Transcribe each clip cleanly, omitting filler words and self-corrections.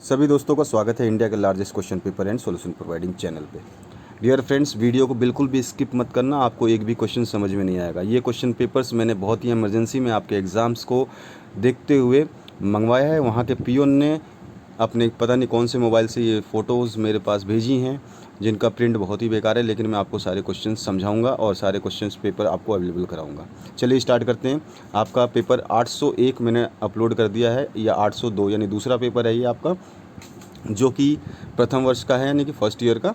सभी दोस्तों का स्वागत है इंडिया के largest question paper and solution providing channel पे। डियर फ्रेंड्स, वीडियो को बिल्कुल भी स्किप मत करना, आपको एक भी क्वेश्चन समझ में नहीं आएगा। ये क्वेश्चन पेपर्स मैंने बहुत ही इमरजेंसी में आपके एग्ज़ाम्स को देखते हुए मंगवाया है। वहाँ के पियोन ने अपने पता नहीं कौन से मोबाइल से ये फ़ोटोज़ मेरे पास भेजी हैं, जिनका प्रिंट बहुत ही बेकार है, लेकिन मैं आपको सारे क्वेश्चन समझाऊंगा और सारे क्वेश्चंस पेपर आपको अवेलेबल कराऊंगा। चलिए स्टार्ट करते हैं। आपका पेपर 801 मैंने अपलोड कर दिया है, या 802 यानी दूसरा पेपर है ये आपका, जो कि प्रथम वर्ष का है यानी कि फर्स्ट ईयर का।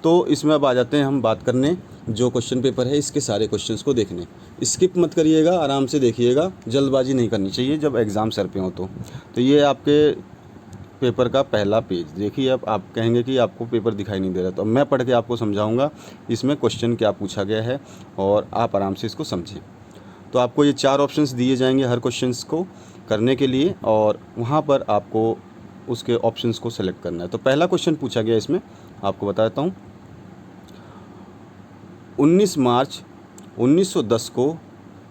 तो इसमें अब आ जाते हैं हम बात करने, जो क्वेश्चन पेपर है इसके सारे क्वेश्चंस को देखने। स्किप मत करिएगा, आराम से देखिएगा, जल्दबाजी नहीं करनी चाहिए जब एग्ज़ाम सर पे हो। तो ये आपके पेपर का पहला पेज देखिए। अब आप कहेंगे कि आपको पेपर दिखाई नहीं दे रहा, तो मैं पढ़ के आपको समझाऊंगा इसमें क्वेश्चन क्या पूछा गया है और आप आराम से इसको समझें। तो आपको ये 4 ऑप्शंस दिए जाएंगे हर क्वेश्चंस को करने के लिए, और वहाँ पर आपको उसके ऑप्शंस को सेलेक्ट करना है। तो पहला क्वेश्चन पूछा गया इसमें, आपको बता देता हूँ। 19 मार्च 1910 को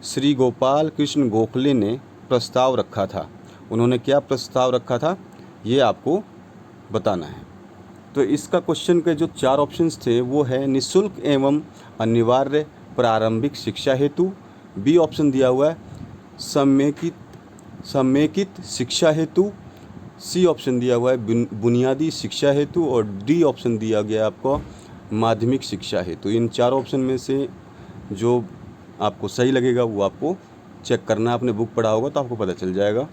श्री गोपाल कृष्ण गोखले ने प्रस्ताव रखा था। उन्होंने क्या प्रस्ताव रखा था, ये आपको बताना है। तो इसका क्वेश्चन के जो 4 ऑप्शंस थे वो है निःशुल्क एवं अनिवार्य प्रारंभिक शिक्षा हेतु, बी ऑप्शन दिया हुआ है समेकित शिक्षा हेतु, सी ऑप्शन दिया हुआ है बुनियादी शिक्षा हेतु, और डी ऑप्शन दिया गया आपको माध्यमिक शिक्षा हेतु। इन 4 ऑप्शन में से जो आपको सही लगेगा वो आपको चेक करना है। आपने बुक पढ़ा होगा तो आपको पता चल जाएगा।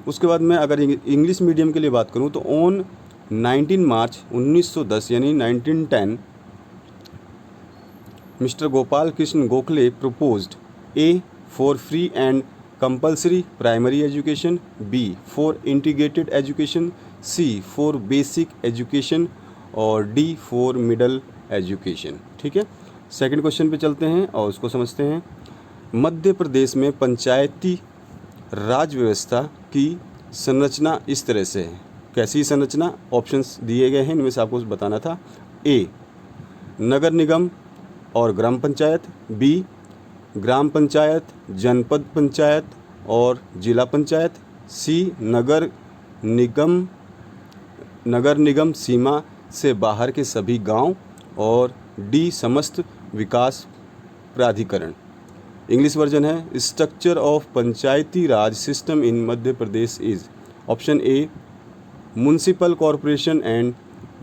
उसके बाद मैं अगर इंग्लिश मीडियम के लिए बात करूं तो ऑन 19 मार्च 1910 यानी 1910 mister Gopal Krishna Gokhale proposed A for free and compulsory primary education, B for integrated education, C for basic education, और डी फॉर मिडल एजुकेशन। ठीक है, सेकंड क्वेश्चन पे चलते हैं और उसको समझते हैं। मध्य प्रदेश में पंचायती राज व्यवस्था की संरचना इस तरह से है। कैसी संरचना, ऑप्शंस दिए गए हैं, इनमें से आपको बताना था। ए नगर निगम और ग्राम पंचायत, बी ग्राम पंचायत, जनपद पंचायत और जिला पंचायत, सी नगर निगम सीमा से बाहर के सभी गांव, और डी समस्त विकास प्राधिकरण। इंग्लिश वर्जन है structure of panchayati raj system in Madhya Pradesh is, option A municipal corporation and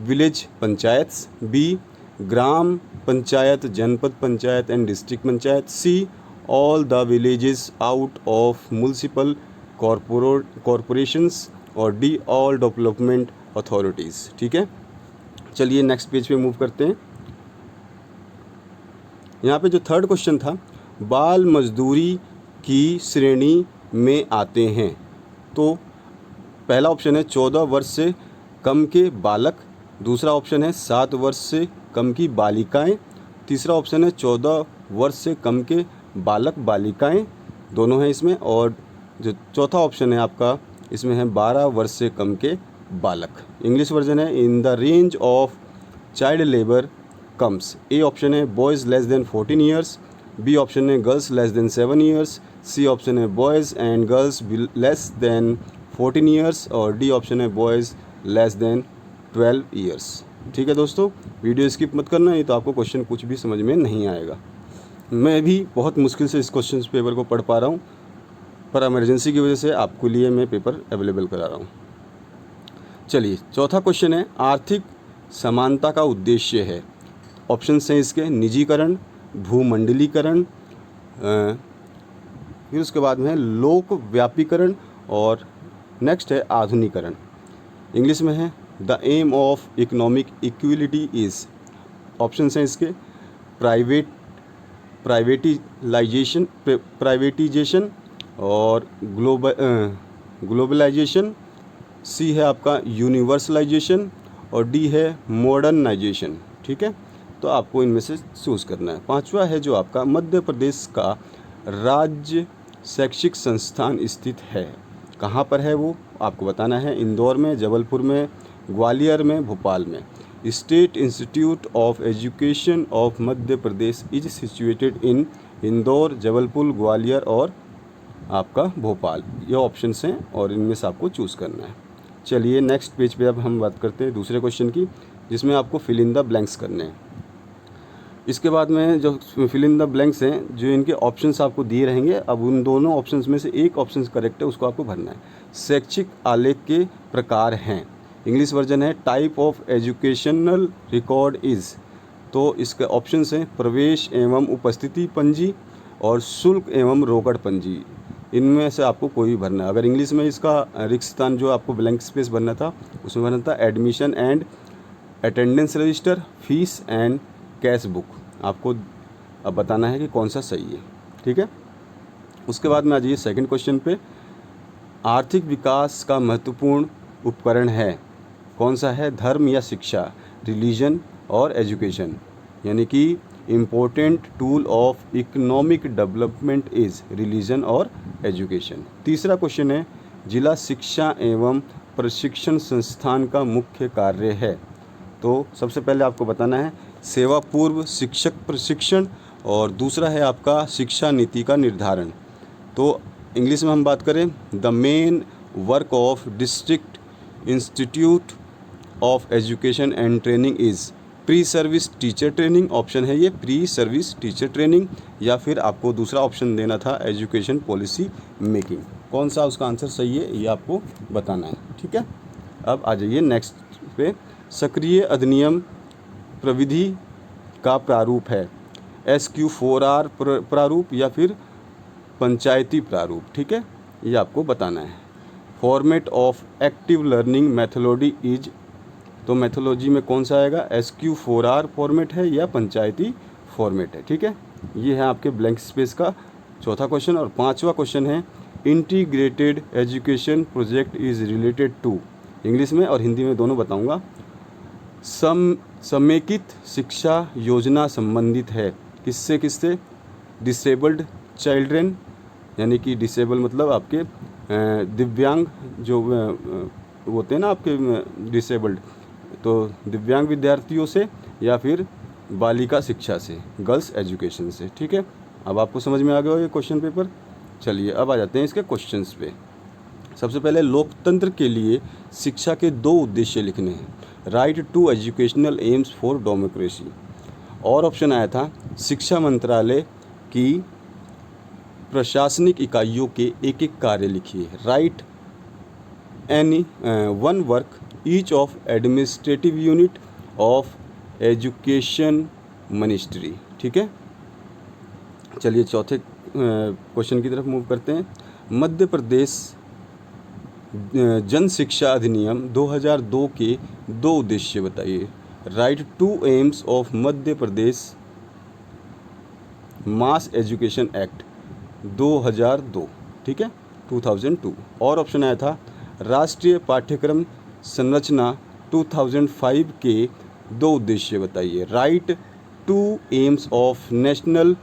village panchayats, B gram panchayat, janpad panchayat and district panchayat, C all the villages out of municipal corporations, और डी ऑल डेवलपमेंट अथॉरिटीज़। ठीक है, चलिए नेक्स्ट पेज पे move करते हैं। यहाँ पे जो थर्ड क्वेश्चन था, बाल मजदूरी की श्रेणी में आते हैं। तो पहला ऑप्शन है 14 वर्ष से कम के बालक, दूसरा ऑप्शन है 7 वर्ष से कम की बालिकाएं, तीसरा ऑप्शन है 14 वर्ष से कम के बालक बालिकाएं, दोनों हैं इसमें, और जो चौथा ऑप्शन है आपका इसमें है 12 वर्ष से कम के बालक। इंग्लिश वर्जन है in the range of child labour comes, A option है boys less than 14 years, B option है girls less than 7 years, C option है boys and girls less than 14 years, और डी ऑप्शन है boys less than 12 years. ठीक है दोस्तों, video skip मत करना, नहीं तो आपको क्वेश्चन कुछ भी समझ में नहीं आएगा। मैं भी बहुत मुश्किल से इस क्वेश्चन पेपर को पढ़ पा रहा हूँ, पर इमरजेंसी की वजह से आपके लिए मैं पेपर अवेलेबल करा रहा हूँ। चलिए, चौथा क्वेश्चन है आर्थिक समानता का उद्देश्य है। ऑप्शन हैं इसके निजीकरण, भूमंडलीकरण, फिर उसके बाद में है लोक व्यापीकरण, और नेक्स्ट है आधुनिकरण। इंग्लिश में है the aim of economic equality is, option हैं इसके प्राइवेटाइजेशन और ग्लोबलाइजेशन, सी है आपका यूनिवर्सलाइजेशन, और डी है मॉडर्नाइजेशन। ठीक है, तो आपको इनमें से चूज़ करना है। पांचवा है जो आपका मध्य प्रदेश का राज्य शैक्षिक संस्थान स्थित है। कहाँ पर है वो आपको बताना है। इंदौर में, जबलपुर में, ग्वालियर में, भोपाल में। State institute of education of Madhya Pradesh is situated in Indore, Jabalpur, Gwalior और आपका भोपाल। ये ऑप्शंस हैं और इनमें से आपको चूज़ करना है। चलिए नेक्स्ट पेज पे अब हम बात करते हैं दूसरे क्वेश्चन की, जिसमें आपको फिल इन द ब्लैंक्स करने हैं। इसके बाद में जो फिल इन द ब्लैंक्स हैं, जो इनके ऑप्शंस आपको दिए रहेंगे, अब उन दोनों ऑप्शंस में से एक ऑप्शन करेक्ट है, उसको आपको भरना है। शैक्षिक आलेख के प्रकार हैं, इंग्लिश वर्जन है type of educational record is. तो इसके ऑप्शंस हैं प्रवेश एवं उपस्थिति पंजी और शुल्क एवं रोकड़ पंजी। इनमें से आपको कोई भी भरना है। अगर इंग्लिश में इसका रिक्त स्थान जो आपको ब्लैंक स्पेस भरना था, उसमें भरना था admission and attendance register, fees and cash book. आपको अब बताना है कि कौन सा सही है, ठीक है। उसके बाद में आ जाइए सेकंड क्वेश्चन पे। आर्थिक विकास का महत्वपूर्ण उपकरण है, कौन सा है? धर्म या शिक्षा, रिलीजन और एजुकेशन, यानी कि important tool of economic development is religion और एजुकेशन। तीसरा क्वेश्चन है जिला शिक्षा एवं प्रशिक्षण संस्थान का मुख्य कार्य है। तो सबसे पहले आपको बताना है सेवा पूर्व शिक्षक प्रशिक्षण, और दूसरा है आपका शिक्षा नीति का निर्धारण। तो इंग्लिश में हम बात करें, the main work of district institute of education and training is pre service teacher training. Option है ये प्री सर्विस टीचर ट्रेनिंग, या फिर आपको दूसरा ऑप्शन देना था एजुकेशन पॉलिसी मेकिंग। कौन सा उसका आंसर सही है ये आपको बताना है, ठीक है। अब आ जाइए नेक्स्ट पे। सक्रिय अधिनियम प्रविधि का प्रारूप है SQ4R प्रारूप या फिर पंचायती प्रारूप, ठीक है, ये आपको बताना है। Format of active learning methodology is, तो मैथोलॉजी में कौन सा आएगा? SQ4R फॉर्मेट है या पंचायती फॉर्मेट है, ठीक है। ये है आपके ब्लैंक स्पेस का चौथा क्वेश्चन। और पांचवा क्वेश्चन है integrated education project is related to, English में और हिंदी में दोनों बताऊंगा। समेकित शिक्षा योजना संबंधित है किससे किससे? डिसेबल्ड चिल्ड्रेन, यानी कि डिसेबल मतलब आपके दिव्यांग जो होते हैं ना आपके डिसेबल्ड, तो दिव्यांग विद्यार्थियों से, या फिर बालिका शिक्षा से, गर्ल्स एजुकेशन से, ठीक है। अब आपको समझ में आ गया ये क्वेश्चन पेपर। चलिए अब आ जाते हैं इसके क्वेश्चंस पे। सबसे पहले लोकतंत्र के लिए शिक्षा के 2 उद्देश्य लिखने हैं, write two educational aims for democracy. और ऑप्शन आया था शिक्षा मंत्रालय की प्रशासनिक इकाइयों के एक एक कार्य लिखिए, right any one work each of administrative unit of education ministry, ठीक है। चलिए चौथे क्वेश्चन की तरफ मूव करते हैं। मध्य प्रदेश जन शिक्षा अधिनियम 2002 के 2 उद्देश्य बताइए, write two aims of Madhya Pradesh mass education act 2002, ठीक है, 2002। और ऑप्शन आया था राष्ट्रीय पाठ्यक्रम संरचना 2005 के 2 उद्देश्य बताइए, write two aims of national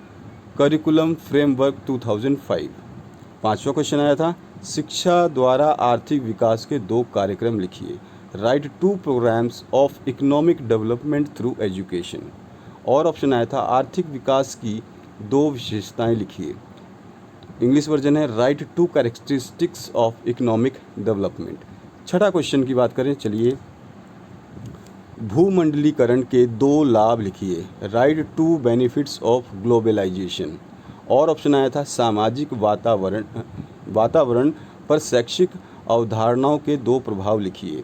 curriculum framework 2005। पांचवा क्वेश्चन आया था शिक्षा द्वारा आर्थिक विकास के 2 कार्यक्रम लिखिए, write two programmes of economic development through education. और ऑप्शन आया था आर्थिक विकास की 2 विशेषताएं लिखिए, इंग्लिश वर्जन है write two characteristics of economic development. छठा क्वेश्चन की बात करें, चलिए भूमंडलीकरण के 2 लाभ लिखिए, write two benefits of globalisation. और ऑप्शन आया था सामाजिक वातावरण पर शैक्षिक अवधारणाओं के 2 प्रभाव लिखिए,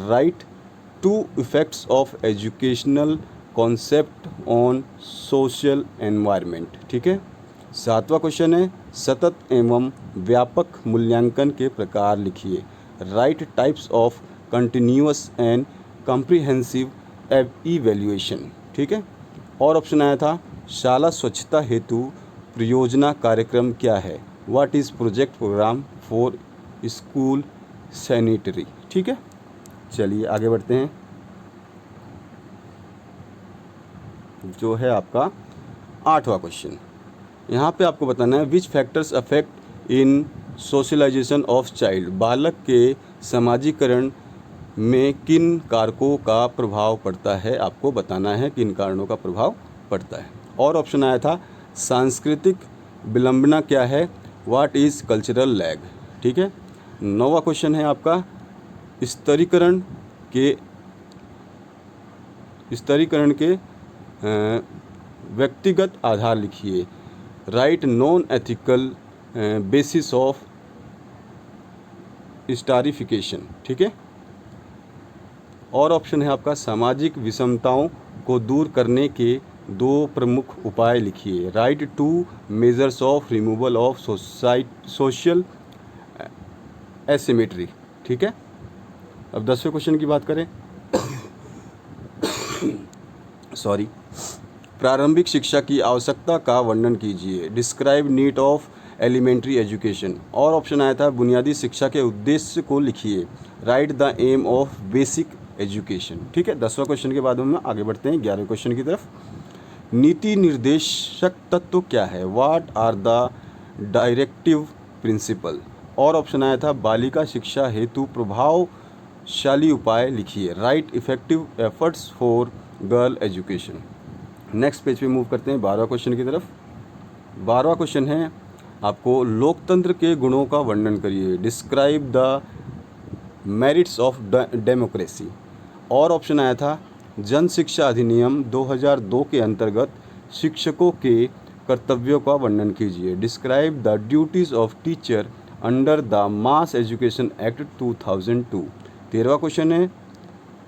write two effects of educational concept on social environment, ठीक है। सातवां क्वेश्चन है सतत एवं व्यापक मूल्यांकन के प्रकार लिखिए, right types of continuous and comprehensive evaluation, ठीक है। और ऑप्शन आया था शाला स्वच्छता हेतु परियोजना कार्यक्रम क्या है, what is project programme for school sanitary, ठीक है। चलिए आगे बढ़ते हैं, जो है आपका 8वां क्वेश्चन। यहाँ पे आपको बताना है which factors affect in socialisation of child, बालक के समाजीकरण में किन कारकों का प्रभाव पड़ता है, आपको बताना है किन कारणों का प्रभाव पड़ता है। और ऑप्शन आया था सांस्कृतिक विलंबना क्या है, व्हाट इज़ कल्चरल लैग, ठीक है। 9वां क्वेश्चन है आपका स्तरीकरण के व्यक्तिगत आधार लिखिए। Write non ethical basis of stratification, ठीक है। और ऑप्शन है आपका सामाजिक विषमताओं को दूर करने के 2 प्रमुख उपाय लिखिए। Right 2 measures of removal of social asymmetry, ठीक है। अब 10वें क्वेश्चन की बात करें सॉरी, प्रारंभिक शिक्षा की आवश्यकता का वर्णन कीजिए। Describe need of elementary education. और ऑप्शन आया था बुनियादी शिक्षा के उद्देश्य को लिखिए। Write the aim of basic education, ठीक है। 10वां क्वेश्चन के बाद हम आगे बढ़ते हैं 11वें क्वेश्चन की तरफ। नीति निर्देशक तत्व क्या है? What are the directive principle. और ऑप्शन आया था बालिका शिक्षा हेतु प्रभावशाली उपाय लिखिए। Write effective efforts for girl education. Next page पे मूव करते हैं 12वां क्वेश्चन की तरफ। 12वां क्वेश्चन है आपको लोकतंत्र के गुणों का वर्णन करिए। Describe the merits of democracy. और ऑप्शन आया था जन शिक्षा अधिनियम 2002 के अंतर्गत शिक्षकों के कर्तव्यों का वर्णन कीजिए। Describe the duties of teacher under the mass education act 2002। 13वां क्वेश्चन है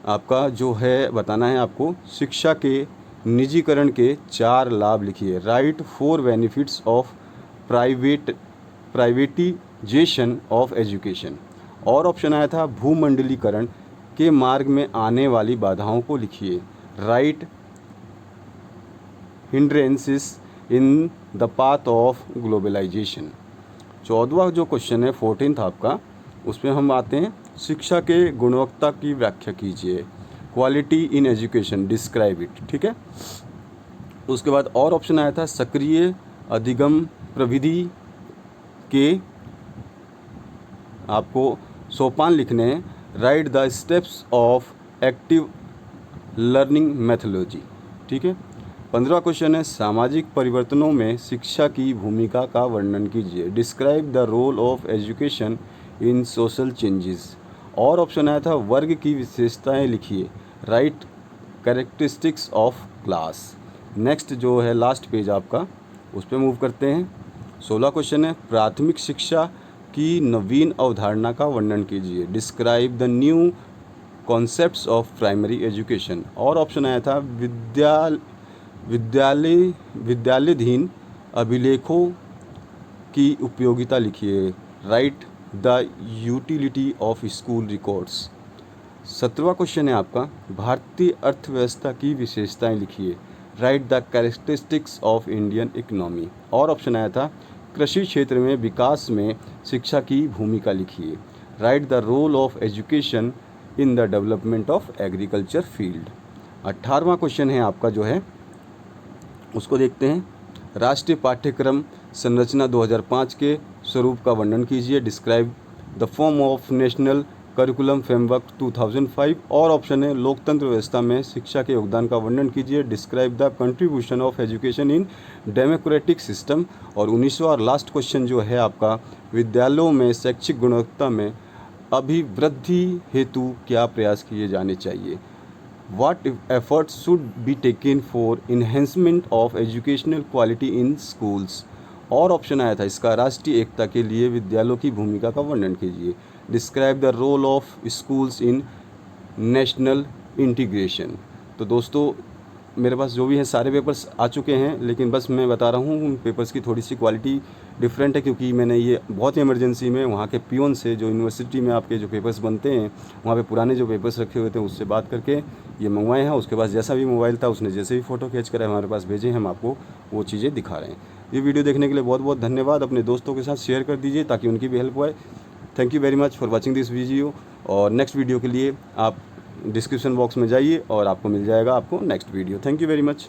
आपका जो है बताना है आपको शिक्षा के निजीकरण के 4 लाभ लिखिए। Write 4 benefits of privatization of education. और ऑप्शन आया था भूमंडलीकरण के मार्ग में आने वाली बाधाओं को लिखिए। Write hindrances in the path of globalization. 14वां जो क्वेश्चन है 14th आपका, उसमें हम आते हैं शिक्षा के गुणवत्ता की व्याख्या कीजिए। Quality in education, describe it, ठीक है। उसके बाद और ऑप्शन आया था सक्रिय अधिगम प्रविधि के आपको सोपान लिखने हैं। Right the steps of active learning methodology, ठीक है। 15वां क्वेश्चन है सामाजिक परिवर्तनों में शिक्षा की भूमिका का वर्णन कीजिए। Describe the role of education in social changes. और ऑप्शन आया था वर्ग की विशेषताएं लिखिए। Write characteristics of class. Next जो है लास्ट पेज आपका, उस पर मूव करते हैं। 16वां क्वेश्चन है प्राथमिक शिक्षा की नवीन अवधारणा का वर्णन कीजिए। Describe the new concepts of primary education. और ऑप्शन आया था विद्यालयधीन अभिलेखों की उपयोगिता लिखिए। Write the utility of school records. 17वां क्वेश्चन है आपका भारतीय अर्थव्यवस्था की विशेषताएं लिखिए। Write the characteristics of Indian economy. और ऑप्शन आया था कृषि क्षेत्र में विकास में शिक्षा की भूमिका लिखिए। Write the role of education in the development of agriculture field. 18वां क्वेश्चन है आपका जो है उसको देखते हैं। राष्ट्रीय पाठ्यक्रम संरचना 2005 के स्वरूप का वर्णन कीजिए। Describe the form of national curriculum framework 2005। और ऑप्शन है लोकतंत्र व्यवस्था में शिक्षा के योगदान का वर्णन कीजिए। Describe the contribution of education in democratic system. और 19वां और लास्ट क्वेश्चन जो है आपका विद्यालयों में शैक्षिक गुणवत्ता में अभिवृद्धि हेतु क्या प्रयास किए जाने चाहिए। What efforts should be taken for enhancement of educational quality in schools। और ऑप्शन आया था इसका राष्ट्रीय एकता के लिए विद्यालयों की भूमिका का वर्णन कीजिए। Describe the role of schools in national integration. तो दोस्तों मेरे पास जो भी है सारे पेपर्स आ चुके हैं, लेकिन बस मैं बता रहा हूँ उन पेपर्स की थोड़ी सी क्वालिटी डिफरेंट है, क्योंकि मैंने ये बहुत ही इमरजेंसी में वहाँ के पियोन से जो यूनिवर्सिटी में आपके जो पेपर्स बनते हैं वहाँ पे पुराने जो पेपर्स रखे हुए थे उससे बात करके ये मंगवाए हैं। उसके पास जैसा भी मोबाइल था उसने जैसे भी फ़ोटो खींच कर हमारे पास भेजे, हम आपको वो चीज़ें दिखा रहे हैं। ये वीडियो देखने के लिए बहुत बहुत धन्यवाद। अपने दोस्तों के साथ शेयर कर दीजिए ताकि उनकी भी हेल्प होए। Thank you very much for watching this video. और नेक्स्ट वीडियो के लिए आप डिस्क्रिप्शन बॉक्स में जाइए और आपको मिल जाएगा आपको next video. Thank you very much.